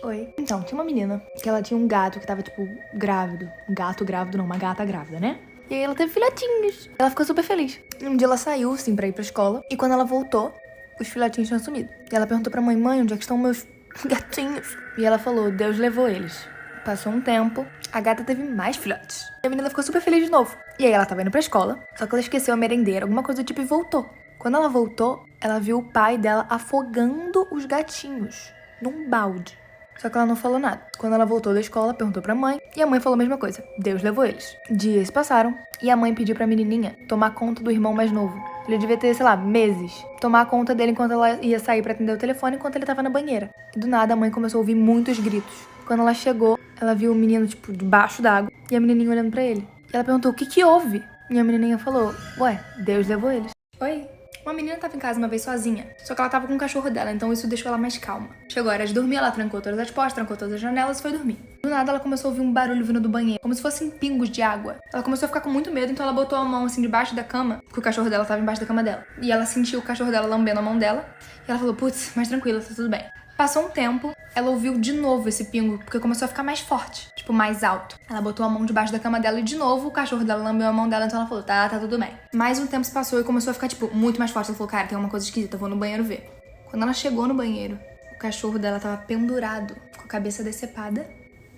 Oi. Então, tinha uma menina que ela tinha um gato que tava, tipo, grávido. Um gato grávido, não, uma gata grávida, né? E aí ela teve filhotinhos. Ela ficou super feliz. Um dia ela saiu, assim, pra ir pra escola. E quando ela voltou, os filhotinhos tinham sumido. E ela perguntou pra mãe, onde é que estão meus gatinhos? E ela falou, Deus levou eles. Passou um tempo, a gata teve mais filhotes. E a menina ficou super feliz de novo. E aí ela tava indo pra escola, só que ela esqueceu a merendeira, alguma coisa do tipo, e voltou. Quando ela voltou, ela viu o pai dela afogando os gatinhos num balde. Só que ela não falou nada. Quando ela voltou da escola, perguntou pra mãe, e a mãe falou a mesma coisa. Deus levou eles. Dias passaram, e a mãe pediu pra menininha tomar conta do irmão mais novo. Ele devia ter, sei lá, meses. Tomar conta dele enquanto ela ia sair pra atender o telefone, enquanto ele tava na banheira. E do nada, a mãe começou a ouvir muitos gritos. Quando ela chegou, ela viu o menino, tipo, debaixo d'água, e a menininha olhando pra ele. E ela perguntou, o que houve? E a menininha falou, ué, Deus levou eles. Oi? Uma menina tava em casa uma vez sozinha, só que ela tava com o cachorro dela, então isso deixou ela mais calma. Chegou a hora de dormir, ela trancou todas as portas, trancou todas as janelas e foi dormir. Do nada, ela começou a ouvir um barulho vindo do banheiro, como se fossem pingos de água. Ela começou a ficar com muito medo, então ela botou a mão assim debaixo da cama, porque o cachorro dela tava embaixo da cama dela. E ela sentiu o cachorro dela lambendo a mão dela, e ela falou, putz, mais tranquila, tá tudo bem. Passou um tempo, ela ouviu de novo esse pingo, porque começou a ficar mais forte, tipo, mais alto. Ela botou a mão debaixo da cama dela e de novo o cachorro dela lambeu a mão dela, então ela falou, tá tudo bem. Mais um tempo se passou e começou a ficar, tipo, muito mais forte. Ela falou, cara, tem uma coisa esquisita, eu vou no banheiro ver. Quando ela chegou no banheiro, o cachorro dela tava pendurado, com a cabeça decepada,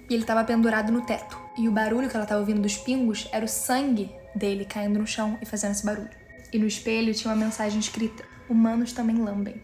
e ele tava pendurado no teto. E o barulho que ela tava ouvindo dos pingos era o sangue dele caindo no chão e fazendo esse barulho. E no espelho tinha uma mensagem escrita, humanos também lambem.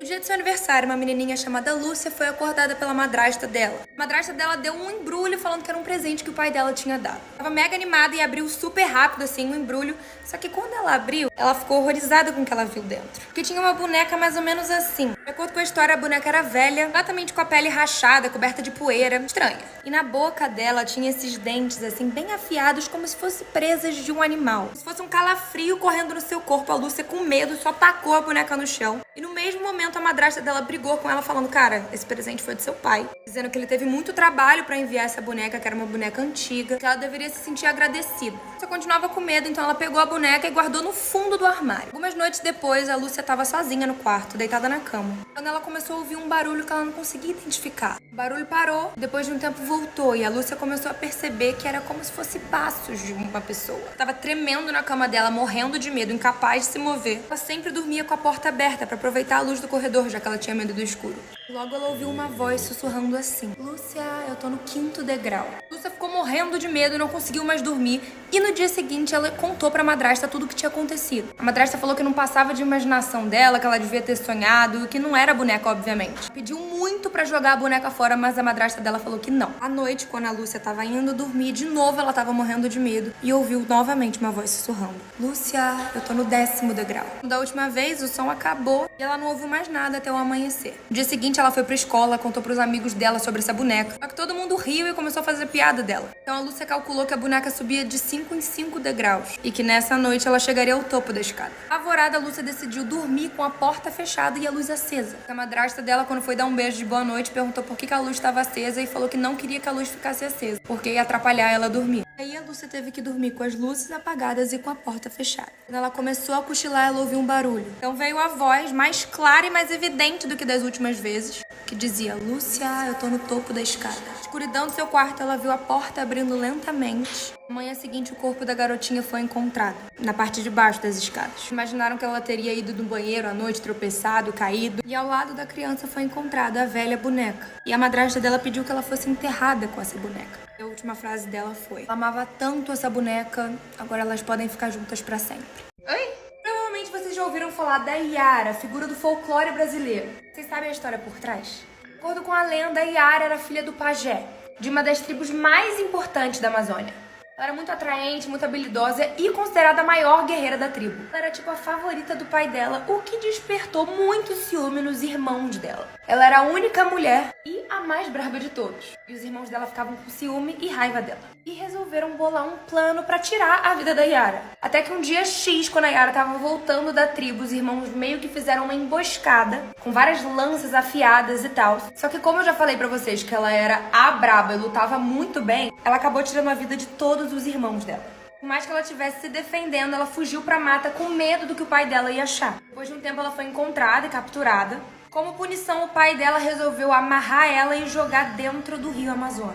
No dia do seu aniversário, uma menininha chamada Lúcia foi acordada pela madrasta dela. A madrasta dela deu um embrulho falando que era um presente que o pai dela tinha dado. Tava mega animada e abriu super rápido, assim, o embrulho. Só que quando ela abriu, ela ficou horrorizada com o que ela viu dentro. Porque tinha uma boneca mais ou menos assim. De acordo com a história, a boneca era velha, exatamente com a pele rachada, coberta de poeira. Estranha. E na boca dela tinha esses dentes, assim, bem afiados, como se fossem presas de um animal. Se fosse um calafrio correndo no seu corpo, a Lúcia, com medo, só tacou a boneca no chão. E no mesmo momento, a madrasta dela brigou com ela falando, cara, esse presente foi do seu pai. Dizendo que ele teve muito trabalho pra enviar essa boneca, que era uma boneca antiga, que ela deveria se sentir agradecida. Só continuava com medo, então ela pegou a boneca e guardou no fundo do armário. Algumas noites depois, a Lúcia tava sozinha no quarto, deitada na cama. Quando ela começou a ouvir um barulho que ela não conseguia identificar. O barulho parou, depois de um tempo voltou, e a Lúcia começou a perceber que era como se fosse passos de uma pessoa. Ela tava tremendo na cama dela, morrendo de medo, incapaz de se mover. Ela sempre dormia com a porta aberta pra aproveitar a luz do corredor, já que ela tinha medo do escuro. Logo ela ouviu uma voz sussurrando assim, Lúcia, eu tô no 5º degrau. Lúcia ficou morrendo de medo e não conseguiu mais dormir. E no dia seguinte ela contou pra madrasta tudo o que tinha acontecido. A madrasta falou que não passava de imaginação dela, que ela devia ter sonhado, que não era a boneca, obviamente. Pediu muito pra jogar a boneca fora, mas a madrasta dela falou que não. À noite, quando a Lúcia tava indo dormir, de novo ela tava morrendo de medo e ouviu novamente uma voz sussurrando, Lúcia, eu tô no 10º degrau. Da última vez, o som acabou e ela não ouviu mais nada até o amanhecer. No dia seguinte, ela foi pra escola, contou pros amigos dela sobre essa boneca. Só que todo mundo riu e começou a fazer piada dela. Então a Lúcia calculou que a boneca subia de 5 em 5 degraus e que nessa noite ela chegaria ao topo da escada. Apavorada, a Lúcia decidiu dormir com a porta fechada e a luz acesa. A madrasta dela, quando foi dar um beijo de boa noite, perguntou por que a luz estava acesa e falou que não queria que a luz ficasse acesa, porque ia atrapalhar ela dormir. Aí a Lúcia teve que dormir com as luzes apagadas e com a porta fechada. Quando ela começou a cochilar, ela ouviu um barulho. Então veio a voz, mais clara e mais evidente do que das últimas vezes, que dizia, Lúcia, eu tô no topo da escada. Na escuridão do seu quarto, ela viu a porta abrindo lentamente. Na manhã seguinte, o corpo da garotinha foi encontrado, na parte de baixo das escadas. Imaginaram que ela teria ido no banheiro à noite, tropeçado, caído. E ao lado da criança foi encontrada a velha boneca. E a madrasta dela pediu que ela fosse enterrada com essa boneca. A última frase dela foi, ela amava tanto essa boneca, agora elas podem ficar juntas pra sempre. Oi? Provavelmente vocês já ouviram falar da Iara, figura do folclore brasileiro. Vocês sabem a história por trás? De acordo com a lenda, a Iara era filha do pajé, de uma das tribos mais importantes da Amazônia. Ela era muito atraente, muito habilidosa e considerada a maior guerreira da tribo. Ela era tipo a favorita do pai dela, o que despertou muito ciúme nos irmãos dela. Ela era a única mulher e a mais braba de todos. E os irmãos dela ficavam com ciúme e raiva dela. E resolveram bolar um plano pra tirar a vida da Iara. Até que um dia X, quando a Iara tava voltando da tribo, os irmãos meio que fizeram uma emboscada, com várias lanças afiadas e tal. Só que como eu já falei pra vocês que ela era a braba e lutava muito bem, ela acabou tirando a vida de todos os irmãos dela. Por mais que ela estivesse se defendendo, ela fugiu pra mata com medo do que o pai dela ia achar. Depois de um tempo ela foi encontrada e capturada, Como punição, o pai dela resolveu amarrar ela e jogar dentro do rio Amazonas.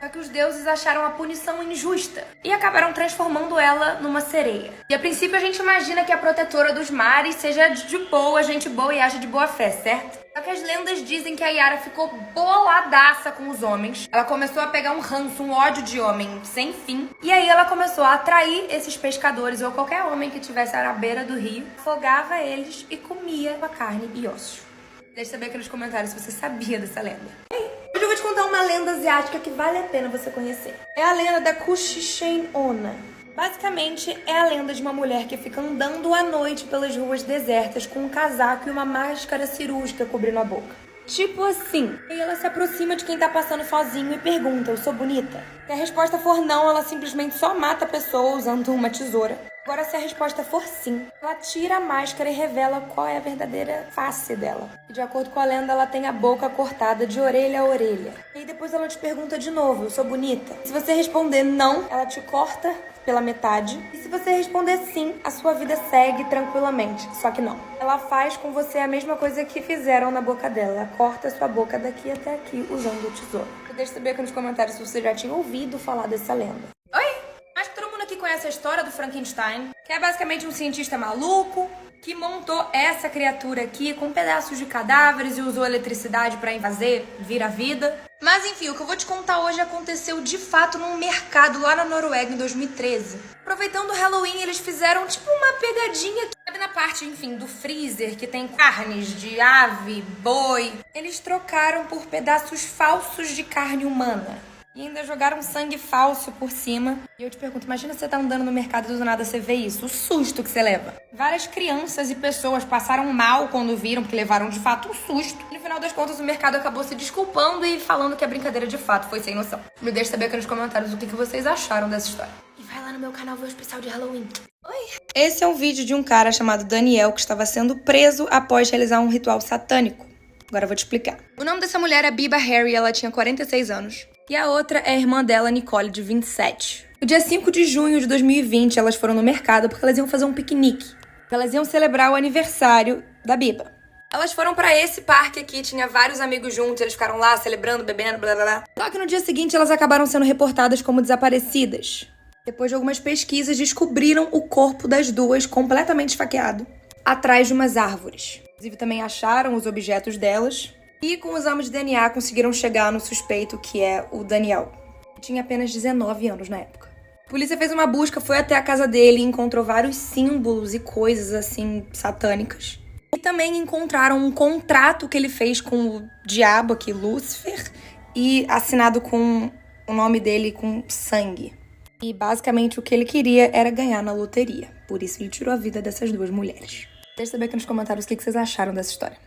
Só que os deuses acharam a punição injusta e acabaram transformando ela numa sereia. E a princípio a gente imagina que a protetora dos mares seja de boa, gente boa e aja de boa fé, certo? Só que as lendas dizem que a Yara ficou boladaça com os homens. Ela começou a pegar um ranço, um ódio de homem sem fim. E aí ela começou a atrair esses pescadores ou qualquer homem que estivesse à beira do rio, afogava eles e comia a carne e ossos. Deixa eu saber aqui nos comentários se você sabia dessa lenda. Hoje eu vou te contar uma lenda asiática que vale a pena você conhecer. É a lenda da Kushishen Onna. Basicamente, é a lenda de uma mulher que fica andando à noite pelas ruas desertas com um casaco e uma máscara cirúrgica cobrindo a boca. Tipo assim. E ela se aproxima de quem tá passando sozinho e pergunta, eu sou bonita? Se a resposta for não, ela simplesmente só mata a pessoa usando uma tesoura. Agora, se a resposta for sim, ela tira a máscara e revela qual é a verdadeira face dela. E de acordo com a lenda, ela tem a boca cortada de orelha a orelha. E aí depois ela te pergunta de novo, eu sou bonita? Se você responder não, ela te corta pela metade. E se você responder sim, a sua vida segue tranquilamente. Só que não. Ela faz com você a mesma coisa que fizeram na boca dela. Ela corta a sua boca daqui até aqui usando o tesouro. Deixa eu saber aqui nos comentários se você já tinha ouvido falar dessa lenda. Oi! Acho que todo mundo aqui conhece a história do Frankenstein, que é basicamente um cientista maluco que montou essa criatura aqui com pedaços de cadáveres e usou eletricidade pra invadir, vir a vida. Mas enfim, o que eu vou te contar hoje aconteceu de fato num mercado lá na Noruega em 2013. Aproveitando o Halloween, eles fizeram tipo uma pegadinha que sabe na parte, enfim, do freezer que tem carnes de ave, boi. Eles trocaram por pedaços falsos de carne humana. E ainda jogaram sangue falso por cima. E eu te pergunto, imagina você tá andando no mercado e do nada você vê isso, o susto que você leva. Várias crianças e pessoas passaram mal quando viram, porque levaram de fato um susto. E no final das contas o mercado acabou se desculpando e falando que a brincadeira de fato foi sem noção. Me deixa saber aqui nos comentários o que vocês acharam dessa história. E vai lá no meu canal ver o especial de Halloween. Oi! Esse é um vídeo de um cara chamado Daniel que estava sendo preso após realizar um ritual satânico. Agora eu vou te explicar. O nome dessa mulher é Biba Harry, ela tinha 46 anos. E a outra é a irmã dela, Nicole, de 27. No dia 5 de junho de 2020, elas foram no mercado porque elas iam fazer um piquenique. Elas iam celebrar o aniversário da Biba. Elas foram pra esse parque aqui, tinha vários amigos juntos, eles ficaram lá celebrando, bebendo, blá blá blá. Só que no dia seguinte elas acabaram sendo reportadas como desaparecidas. Depois de algumas pesquisas, descobriram o corpo das duas completamente esfaqueado, atrás de umas árvores. Inclusive também acharam os objetos delas. E com o exame de DNA conseguiram chegar no suspeito, que é o Daniel. Tinha apenas 19 anos na época. A polícia fez uma busca, foi até a casa dele e encontrou vários símbolos e coisas assim satânicas. E também encontraram um contrato que ele fez com o diabo aqui, Lúcifer, e assinado com o nome dele com sangue. E basicamente o que ele queria era ganhar na loteria. Por isso ele tirou a vida dessas duas mulheres. Deixa eu saber aqui nos comentários o que vocês acharam dessa história.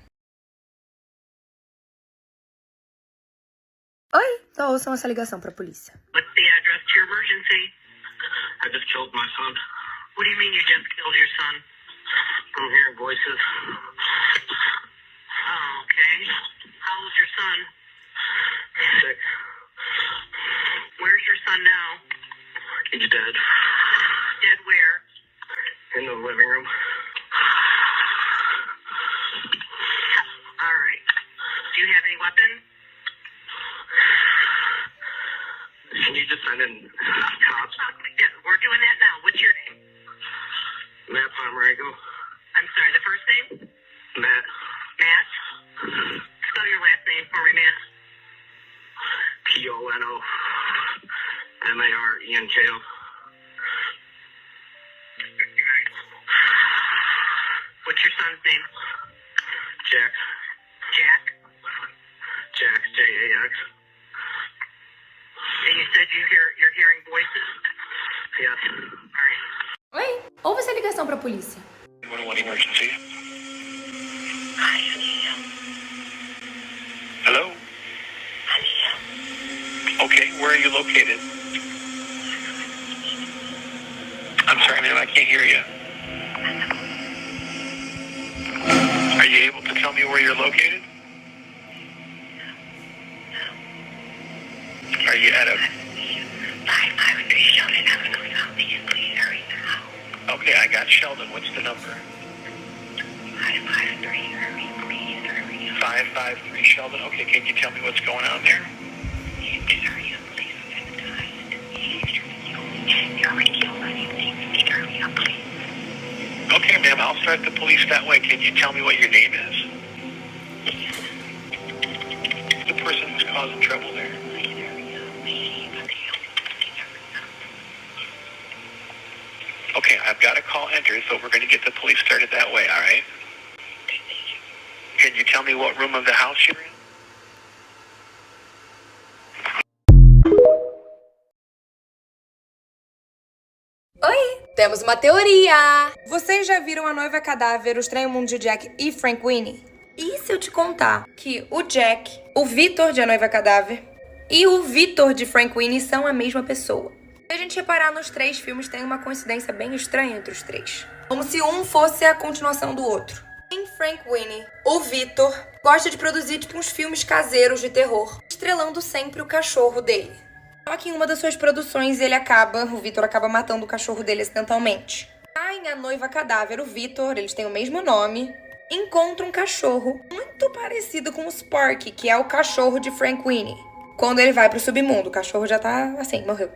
Oi, então ouçam essa ligação pra polícia. What's the address to your emergency? I just killed my son. What do you mean you just killed your son? I'm hearing voices. Oh, okay. How old's your son? 6. Where's your son now? He's dead. Dead where? In the living room. All right. Do you have any weapons? Can you just send in cops? Yeah, we're doing that now. What's your name? Matt Pomerego. I'm sorry, the first name? Matt. Matt? Spell your last name for me, Matt. Ponomarenko. What's your son's name? Jack. Jack? Jack, J-A-X. And you said you're hearing voices? Yes. All right. Oi, ouve essa ligação pra polícia. 111 emergency. Hi, Anita. Hello? Anita. Okay, where are you located? I'm sorry, ma'am, I can't hear you. Are you able to tell me where you're located? Are you at a... 553 Sheldon Avenue Southeast, please hurry now. Okay, I got Sheldon. What's the number? 553, hurry, please hurry. 553 Sheldon. Okay, can you tell me what's going on there? Okay, ma'am, I'll start the police that way. Can you tell me what your name is? The person who's causing trouble there. Okay, I've got a call entered, so we're going to get the police started that way, all right? Can you tell me what room of the house you're in? Oi, temos uma teoria! Vocês já viram A Noiva Cadáver, O Estranho Mundo de Jack e Frank Winnie? E se eu te contar que o Jack, o Victor de A Noiva Cadáver e o Victor de Frank Winnie são a mesma pessoa? Se a gente reparar nos três filmes, tem uma coincidência bem estranha entre os três. Como se um fosse a continuação do outro. Em Frank Winnie, o Victor gosta de produzir tipo uns filmes caseiros de terror, estrelando sempre o cachorro dele. Só que em uma das suas produções o Victor acaba matando o cachorro dele acidentalmente. Em A Noiva Cadáver, o Victor, eles têm o mesmo nome, encontra um cachorro muito parecido com o Sparky, que é o cachorro de Frank Winnie. Quando ele vai pro submundo, o cachorro já tá assim, morreu.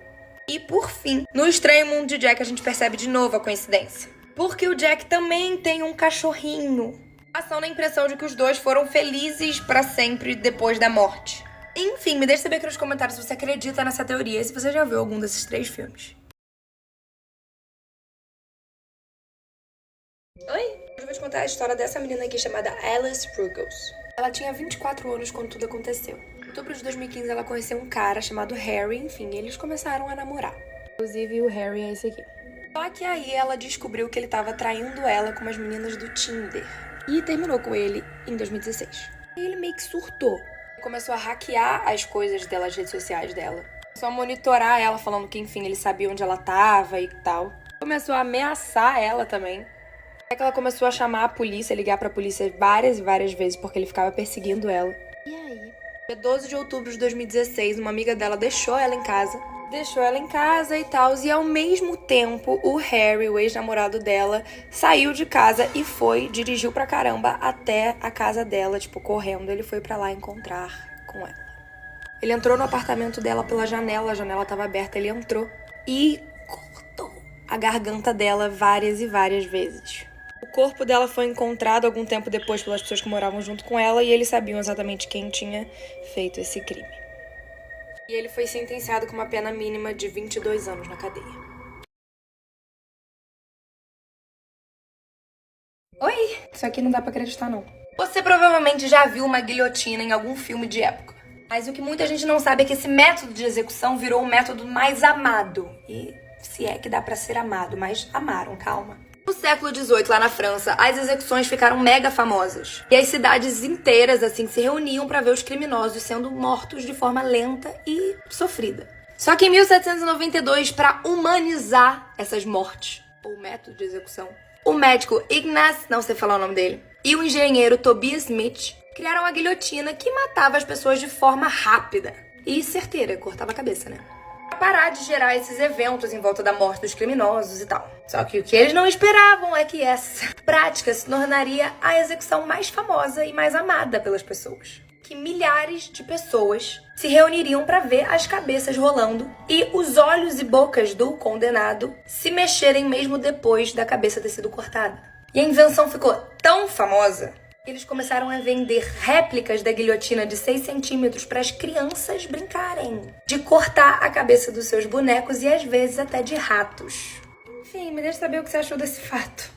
E por fim, no Estranho Mundo de Jack, a gente percebe de novo a coincidência. Porque o Jack também tem um cachorrinho. Passando a impressão de que os dois foram felizes pra sempre depois da morte. Enfim, me deixe saber aqui nos comentários se você acredita nessa teoria e se você já viu algum desses três filmes. Oi, hoje eu vou te contar a história dessa menina aqui chamada Alice Ruggles. Ela tinha 24 anos quando tudo aconteceu. Em outubro de 2015 ela conheceu um cara chamado Harry, enfim, eles começaram a namorar. Inclusive o Harry é esse aqui. Só que aí ela descobriu que ele tava traindo ela com umas meninas do Tinder. E terminou com ele em 2016. E ele meio que surtou. Começou a hackear as coisas dela, as redes sociais dela. Começou a monitorar ela, falando que, enfim, ele sabia onde ela tava e tal. Começou a ameaçar ela também. Até que ela começou a chamar a polícia, ligar pra polícia várias e várias vezes, porque ele ficava perseguindo ela. E aí? Dia 12 de outubro de 2016, uma amiga dela deixou ela em casa e tal, e ao mesmo tempo o Harry, o ex-namorado dela, saiu de casa e dirigiu pra caramba até a casa dela, tipo, correndo. Ele foi pra lá encontrar com ela. Ele entrou no apartamento dela pela janela, a janela tava aberta, ele entrou e cortou a garganta dela várias e várias vezes. O corpo dela foi encontrado algum tempo depois pelas pessoas que moravam junto com ela e eles sabiam exatamente quem tinha feito esse crime. E ele foi sentenciado com uma pena mínima de 22 anos na cadeia. Oi! Isso aqui não dá pra acreditar, não. Você provavelmente já viu uma guilhotina em algum filme de época. Mas o que muita gente não sabe é que esse método de execução virou o método mais amado. E se é que dá pra ser amado, mas amaram, calma. No século XVIII, lá na França, as execuções ficaram mega famosas. E as cidades inteiras, assim, se reuniam pra ver os criminosos sendo mortos de forma lenta e sofrida. Só que em 1792, pra humanizar essas mortes, ou método de execução, o médico Ignaz, não sei falar o nome dele, e o engenheiro Tobias Smith criaram a guilhotina que matava as pessoas de forma rápida e certeira, cortava a cabeça, né? Pra parar de gerar esses eventos em volta da morte dos criminosos e tal. Só que o que eles não esperavam é que essa prática se tornaria a execução mais famosa e mais amada pelas pessoas. Que milhares de pessoas se reuniriam para ver as cabeças rolando e os olhos e bocas do condenado se mexerem mesmo depois da cabeça ter sido cortada. E a invenção ficou tão famosa que eles começaram a vender réplicas da guilhotina de 6 centímetros para as crianças brincarem. De cortar a cabeça dos seus bonecos e às vezes até de ratos. Enfim, me deixa saber o que você achou desse fato.